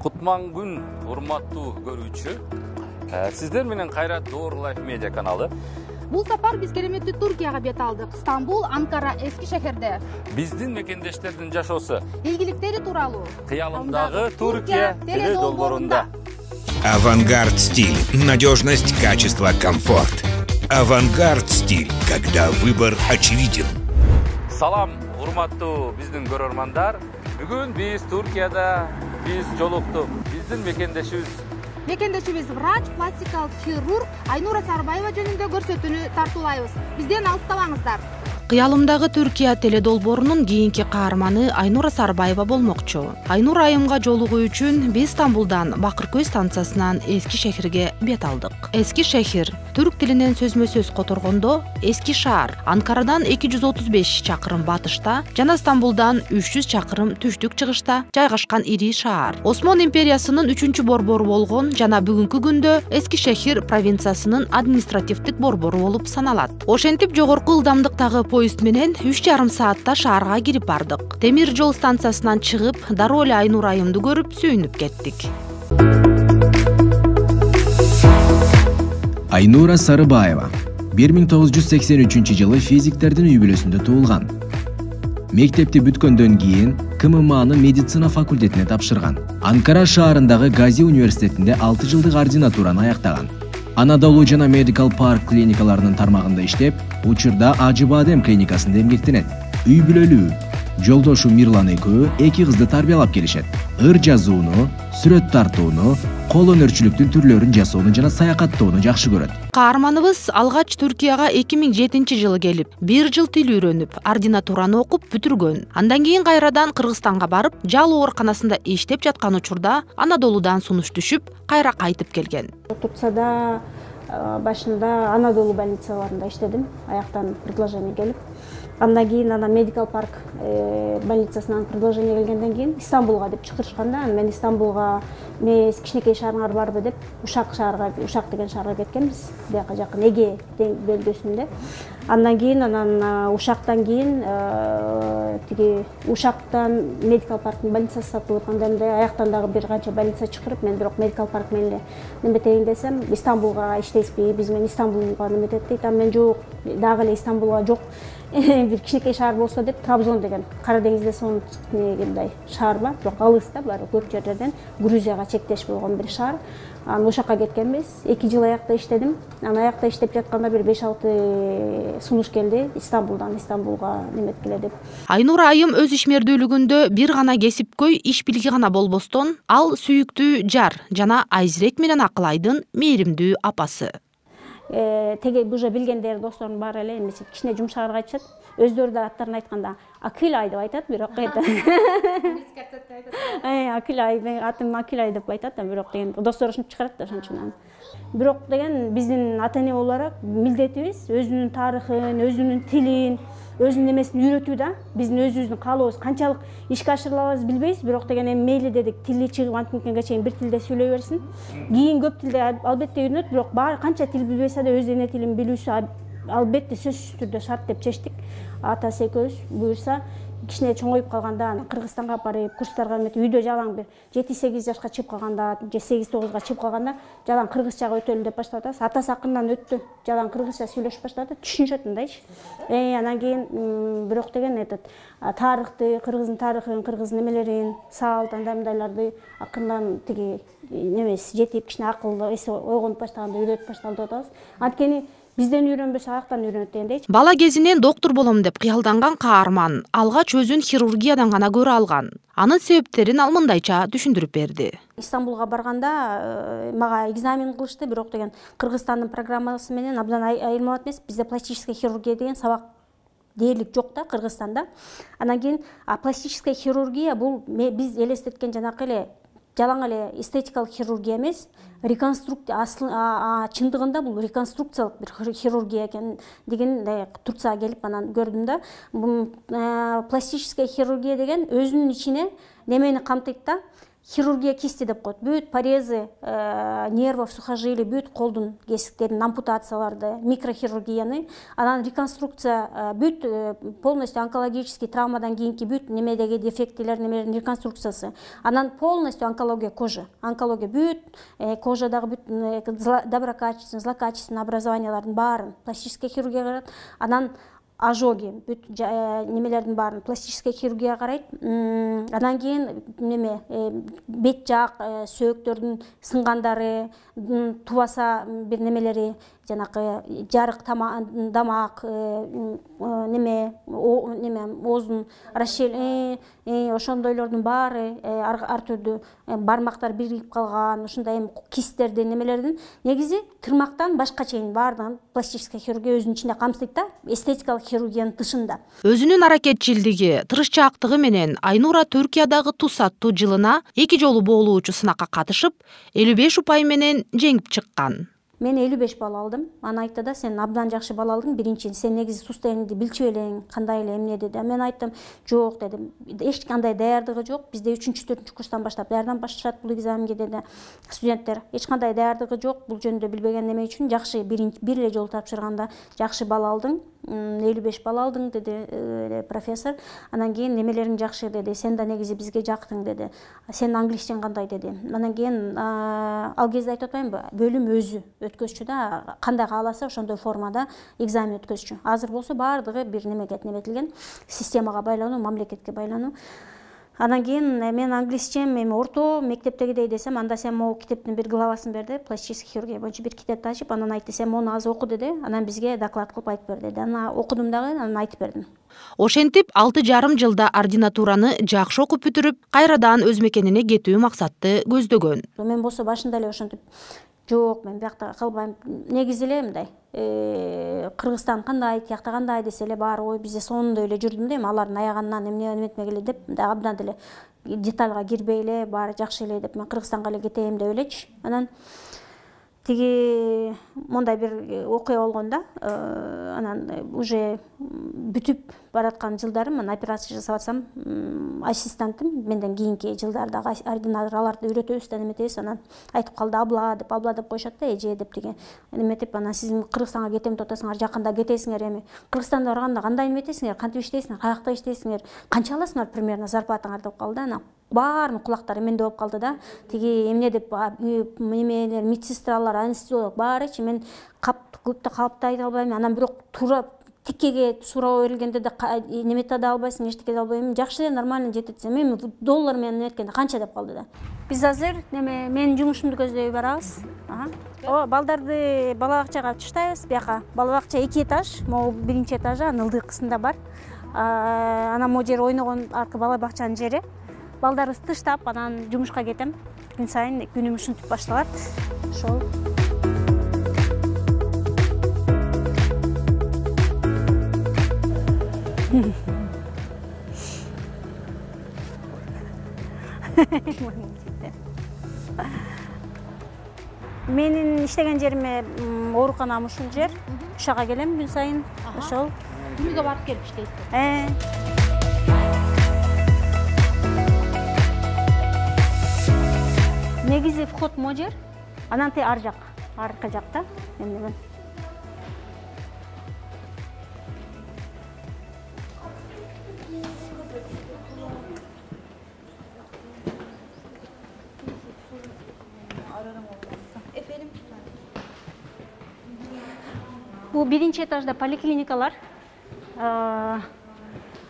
Кутман күн, урматтуу көрүүчү. Сиздер менен Кайрат Door Life Media каналы. Бул сапар биз кереметтүү Туркияга бет алдык. Стамбул, Анкара, эски шехерде. Биздин мекендештердин жашоосу, Ийгиликтери тууралуу. Кыялымдагы Туркия теледолбоорунда. Авангард стиль. Надежность, качество, комфорт. Авангард стиль, когда выбор очевиден. Салам, урматтуу биздин көрөрмандар. Бүгүн биз Туркияда жолуктук. Биздин Мекендешибиз врач, пластикалык хирург Айнура Сарыбаева жөнүндө көрсөтүүнү тартуулайбыз. Бизден алыстабаңыздар. Кыялымдагы Түркия теледолбоорунун кийинки каарманы Айнура Сарыбаева болмокчу. Айнура айымга жолугуу үчүн биз Стамбулдан Бакыркөй станциясынан Эски шехирге бет алдык. Эски шехир түрк тилинен сөзмө-сөз которгондо эски шаар. Анкарадан 235 чакырым батышта жана Стамбулдан 300 чакырым түштүк-чыгышта жайгашкан ири шаар. Осмон империясынын 3-борбору болгон жана бүгүнкү күндө Эски шехир провинциясынын административдик борбору болуп саналат. Ошентип жогорку ылдамдыктагы поезд менен 3,5 саатта шаарга кирип бардык. Темир жол станциясынан чыгып, дароо эле Айнура айымды көрүп сүйүнүп кеттик. Айнура Сарыбаева 1983-жылы физиктердин үй бүлөсүндө туулган. Мектепти бүткөндөн кийин КММАнын медицина факультетине тапшырган. Анкара шаарындагы Гази университетинде 6 жылдык ординатураны аяктаган. Анадолу жана Medical Park клиникаларынын тармагында иштеп, учурда Ажыбадем клиникасында эмгектенет. Үй бүлөлүү. Жолдошу Мирлан экөө 2 кызды тарбиялап келишет. Ыр жазууну, сүрөт тартууну, кол өнөрчүлүктүн түрлөрүн жасоону жана саякаттоону жакшы көрөт. Каарманыбыз алгач Түркияга 2007-жылы келип, 1 жыл тил үйрөнүп, ординатураны окуп бүтүргөн. Андан кийин кайрадан Кыргызстанга барып, жал ооруканасында иштеп жаткан учурда Анадолудан сунуш түшүп, кайра кайтып келген. Турцияда башында Анадолу больницаларында иштедим, аяктан предложение келип. Андан кийин Medical Park больницасынан предложение келгенден кийин Стамбулга деп чакырышканда, мен Стамбулга эмес кичинекей шаарыңар барбы деп Ушак деген шаарга кеткенбиз. Бияка жакын Эге бөлгөсүндө. Андан кийин Ушактан кийин тиги Ушактан Medical Parktын больницасы сатып атканда аяктан дагы бир канча больница чакырып, мен бирок Medical Park менен неметейин десем, Стамбулга иштейсизби? Биз мен Стамбулга неметет дейт. Мен жок, дагы эле Стамбулга жок. Бир кичинекей шаар болсо деп Трабзон деген Кара деңизде сонун мындай шаар бар, бирок алыс да, баары көп жерлерден Грузияга чектеш болгон бир шаар. Ошакка кеткенбиз. 2 жыл аякта иштедим. Аякта иштеп жатканда бир 5-6 сунуш келди Стамбулга неметкиле деп. Айнура айым өз ишмердүүлүгүндө бир гана кесипкөй иш билги гана болбостон, ал сүйүктүү жар жана Айзирек менен Акылайдын мээримдүү апасы. Теге уже билгендер досторум бар эле, эмне кичине жумшаарга айтышат. Өздөрү да аттарын айтканда Акылай деп айтат, бирок кайда. Акылай, мен атым Акылай деп айтат, бирок деген достор ушинтип чыгарат да ошончун. Бирок деген биздин ата-эне боларак милдетибиз өзүнүн тарыхын, өзүнүн тилин, өзүнүн эмесин үйрөтүү да. Биздин өзүбүздүн каалообуз канчалык ишке ашыра алабыз билбейбиз, бирок деген эми мейли дедик, тили чыгып антимкенге чейин бир тилде сүйлөй берсин. Кийин көп тилде албетте үйрөнөт, бирок баары канча тил билбесе да өз эне тилин билүүсү албетте сөзсүз түрдө шарт деп чечтик. Атасы экөөбүз буюрса кичине чоңоюп калганда Кыргызстанга алып барып, курстарга эметип, үйдө жалаң бир 7-8 жашка чыгып калганда, же 8-9га чыгып калганда жалаң кыргызчага өтөлү деп баштады. Атасы акырындан өттү, жалаң кыргызча сүйлөшүп баштады, түшүнүшөт мындайчы. Анан кийин бирок деген тарыхты, кыргыздын тарыхын, кыргыздын немелерин, салт, андайларды акырындан тиги немес жетип, кичине акылды, эси ойгонуп баштаганда үйрөтүп башталды деп атабыз. Анткени бизден үйрөнбөсө аяктан үйрөнөт дегендейчи. Бала кезинен доктор болом деп кыялданган каарман алгач өзүн хирургиядан гана көрө алган. Анын себептерин ал мындайча түшүндүрүп берди. Стамбулга барганда мага экзамен кылышты, бирок деген Кыргызстандын программасы менен абдан айырмалат эмес. Бизде пластическая хирургия деген сабак дээрлик жок да Кыргызстанда. Анан кийин пластическая хирургия бул биз элестеткен жанакы эле жалаң эле эстетикалык хирургия эмес, реконструкция чындыгында бул реконструкциялык бир хирургия экен деген Турцияга келип анан көрдүм да. Пластическая хирургия деген өзүнүн ичине немени камтыйт да, хирургия кисти деп коет. Бүт порезы, нервов, сухожилий, бүт колдун кесиктерин, ампутацияларды, микрохирургияны, анан реконструкция, бүт полностью онкологический травмадан кийинки бүт немедеги дефектилер, немелердин реконструкциясы. Анан полностью онкология кожи, онкология бүт кожадагы бүт доброкачественный, злокачественный образованиялардын баарын пластическая хирургия карайт. Анан ожоги, бүт немелердин баарын пластическая хирургия карайт. Анан кийин неме бет жак, сөөктөрдүн сынгандары, тубаса бир немелери, жанакы жарык дамак, неме оозун расширение, ошондойлордун баары ар түрдүү бармактар биригип калган, ушундай кисттердин немелердин негизи тырмактан башка чейин баардыгын пластическая хирургия өзүнүн ичинде камтыйт да, эстетикалык хирургиянын тышында. Өзүнүн аракетчилдиги, тырышчаактыгы менен Айнура Түркиядагы туз аттуу жылына 2 жолу боолуучу сынакка катышып, 55 упай менен жеңип чыккан. Мен 55 бал алдым. Аны айтты да, сен абдан жакшы бал алдың. Биринчи, сен негизи состояниеңди билчү элең, кандай эле эмне деди. Мен айттым, жок дедим. Эч кандай даярдыгы жок. Бизде 3-4 курстан баштап даярдан башташат бул экзаменге деди студенттер. Эч кандай даярдыгы жок. Бул жөнүндө билбеген неме үчүн жакшы бир эле жолу тапшырганда жакшы бал алдың. 55 бал алдың деди профессор. Анан кийин немелериң жакшы деди. Сен да негизи бизге жактың деди. Сен англисчең кандай деди. Анан кийин ал кезде айтып атпаймынбы, бөлүм өзү өткөзчү да, кандай кааласа ошондой формада экзамен өткөзчү. Азыр болсо баардыгы бир немеге неметилген, системага байлануу, мамлекетке байлануу. Анан кийин мен англисчем, эми орто мектептегидей десем, анда сен могу китептин бир главасын берди, пластическая хирургия боюнча бир китепти ачып, анан айтты, сен мону азыр оку деди, анан бизге доклад кылып айтып бер деди. Анан окудум дагы, анан айтып бердим. Ошентип 6,5 жылда ординатураны жакшы окуп бүтүрүп, кайрадан өз мекенине кетүү максатты көздөгөн. Мен болсо башында эле ошентип, жок, мен биякта калбайм. Негизи эле мындай, Кыргызстан кандай, тиякта кандай десе эле баары ой бизде сонундой эле жүрдүм дейм, алардын аягынан эмне эметмегиле деп, абдан деле детальга кирбей эле, баары жакшы эле деп, мен Кыргызстанга эле кетейин деп элечи. Анан тиги мондай бир окуя болгондо, анан уже бүтүп бараткан жылдарым, мен операция жасап атсам, ассистентим менден кийинки жылдарда ординатор аларды үйрөтөбүз да неметебиз, анан айтып калды, абла деп коюшат да, эже деп деген. Эметип, анан сиздин Кыргызстанга кетем деп атасыңар, жакында кетесиңер эми. Кыргызстанда барганда кандай эметесиңер, кантип иштейсиңер, каякта иштейсиңер, канча аласыңар примерно зарплатаңар деп калды. Анан баарын кулактары менде болуп калды да. Тиги эмне деп эмелер, медсестралар, анестезиолог баарычы мен көптө калыпты айта албайм. Анан бирок туура тиккеге суроо берилгенде да немете да албайсың, эчтеке да албайм. Жакшы эле нормально жетет десем, эми доллар менен эметкенде канча деп калды да. Биз азыр неме менин жумушумду көздөй барабыз. Балдарды бала бакчага таштайбыз. Бияка бала бакча 2 этаж, могу биринчи этажы, анын ылдыйкысында бар. Анан могу жер ойногон аркы бала бакчанын жери. Балдарыбызды тыштап, анан жумушка кетем. Күн сайын күнүм ушинтип башталат. Ошол. Менин иштеген жериме ооруканам ушул жер. Ушага келем күн сайын. Ошол. Күнүгө барып келип иштейсиз. Негизи вход могу жер, анан ар жак, аркы жакта. Бул биринчи этажда поликлиникалар.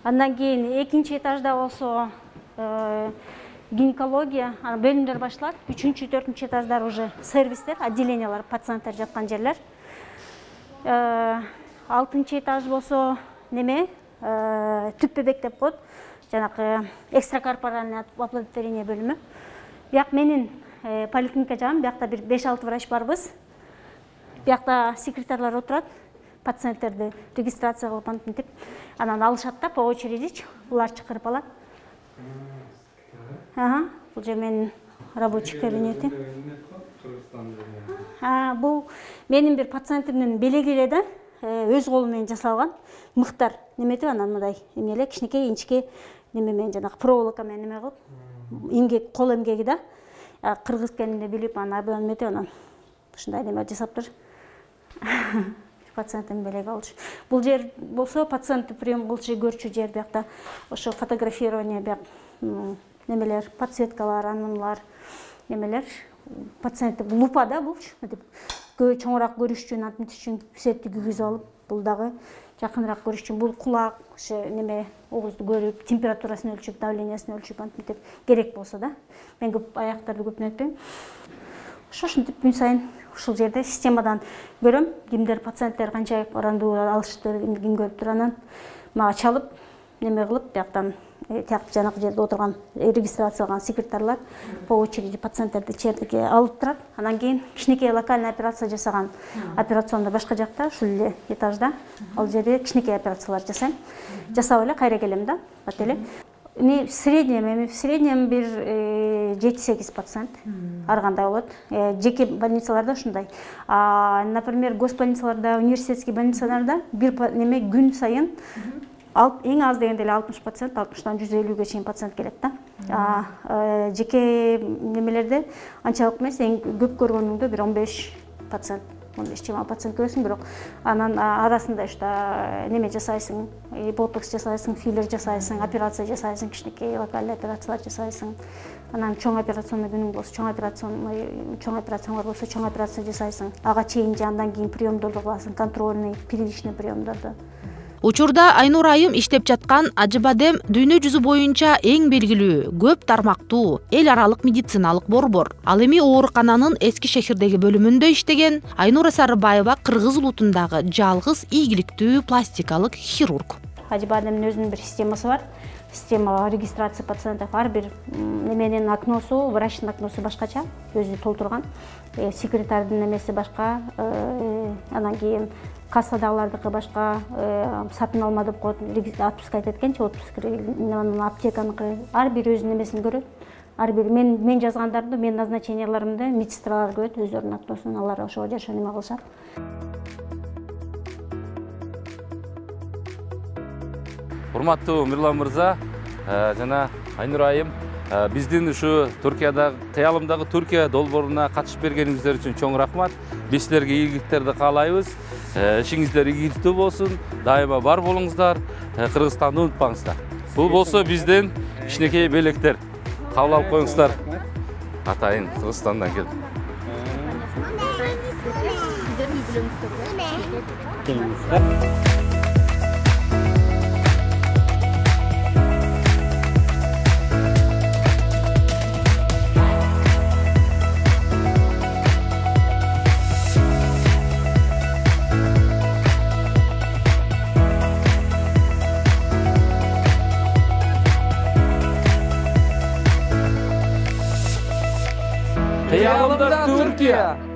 Андан кийин экинчи этажда болсо гинекология, бөлүмдөр башталат. 3-4 этаждар уже сервистер, отделениялар, пациенттер жаткан жерлер. 6 этаж болсо неме, түп бебек деп коет. Жанакы экстракорпоральный оплодотворение бөлүмү. Бияк менин поликлиника жагым, биякта бир 5-6 врач барбыз. Биякта секретарлар отурат, пациенттерди регистрация кылып антип, анан алышат да по очереди, булар чакырып алат. Бул же менин рабочий кабинетим. Бул менин бир пациентимдин белеги эле да, өз колу менен жасалган, мыктар неметип, анан мындай эмне эле кичинекей инчке неме менен жанагы проволока менен неме кылып эмгек, кол эмгеги да. Кыргыз экенин билип, анан абдан этип анан ушундай неме жасаптыр. Пациенттин белек алчу. Бул жер болсо пациентти прием кылчу көрчү жер биякта. Ошо фотографирование бияк немелер, подсветкалар, анылар, немелер. Пациентти лупа да болчу. Чоңураак көрүш үчүн, антимтиш үчүн светти күйгүзүп алып, бул дагы жакыныраак көрүш үчүн бул кулак, ошо неме оозду көрүп, температурасын өлчүп, давлениясын өлчүп, антимтип керек болсо да. Мен көп аяктарды көп нетпейм. Ошентип күн сайын ушул жерде системадан көрөм, кимдер пациенттер канчалык орандуу алышты, ким көрүптүр, анан мага чалып, неме кылып, бияктан тияк жанакы жерде отурган регистрацияланган секретарлар по очереди пациенттерди ичеридеги алып турат. Анан кийин кичинекей локальный операция жасаган операционда башка жакта, ушул эле этажда, ал жерде кичинекей операциялар жасайм. Жасап эле кайра келем да, бат эле. В среднем бир 7-8 пациент ар кандай болот. Жеке больницаларда ушундай. Например, госпольницаларда, университетский больницаларда бир неме күн сайын эң аз дегенде эле 60 пациент, 60-тан 150-ге чейин пациент келет да. Жеке немелерде анчалык эмес, эң көп көргөнүңдө бир 15 пациент, 15-20 пациент көрөсүң, бирок анан арасында неме жасайсың, ботокс жасайсың, филлер жасайсың, операция жасайсың, кичинекей локальный операциялар жасайсың. Анан чоң операционный күнүң болсо, чоң операциялар болсо, чоң операция жасайсың. Ага чейин же андан кийин приемдорду кыласың, контрольный, первичный приемдорду. Учурда Айнур айым иштеп жаткан Ажы Бадем дүйнө жүзү боюнча эң белгилүү, көп тармактуу, эл аралык медициналык борбор. Ал эми оорукананын Эски шехирдеги бөлүмүндө иштеген Айнура Сарыбаева кыргыз улутундагы жалгыз ийгиликтүү пластикалык хирург. Ажы Бадемдин өзүнүн бир системасы бар. Система регистрация пациентов, ар бир неменин окносу, врачтын окносу башкача, өзү толтурган. Секретардын немеси башка, анан кийин кассадагылардыкы башка, сатын алма деп коет, отпускать эткенчи, отпуск аптеканыкы, ар бир өзүнүн немесин көрөт. Ар бир мен жазгандарды, мен назначенияларымды медсестралар көрөт, өздөрүнүн окносун, алар ошого жараша неме кылышат. Урматтуу Мирлан мырза, жана Айнур айым, биздин ушу Түркиядагы, кыялымдагы Түркия долбооруна катышып бергениңиздер үчүн чоң рахмат. Биз силерге ийгиликтерди каалайбыз. Ишиңиздер ийгиликтүү болсун, дайыма бар болуңуздар, Кыргызстанды унутпаңыздар. Бул болсо биздин кичинекей белектер. Кабыл алып коюңуздар. Атайын Кыргызстандан келдим. Kıyalımda Türkiye.